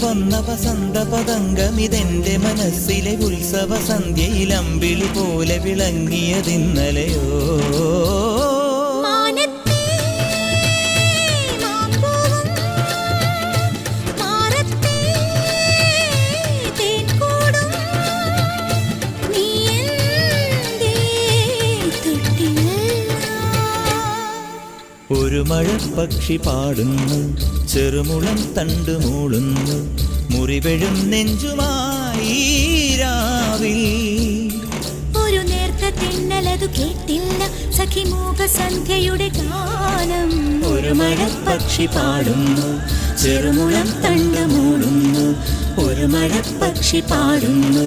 വന്ന വസന്ത പതംഗമിതെന്റെ മനസ്സിലെ ഉത്സവ സന്ധ്യയിൽ അമ്പിളി പോലെ വിളങ്ങിയതിന്നലെയോ. ഒരു മഴപ്പക്ഷി പാടുന്നു, ചെറുമുളം തണ്ടു മൂളുന്നു, മുറിവെഴും നെഞ്ചുമായി രാവിൽ. ഒരു നേർത്ത തിന്നലതു കേട്ടില്ല സഖിമൂക സന്ധ്യയുടെ ഗാനം. ഒരു മഴപ്പക്ഷി പാടുന്നു, ചെറുമുളം തണ്ടു മൂളുന്നു, ഒരു മഴപ്പക്ഷി പാടുന്നു.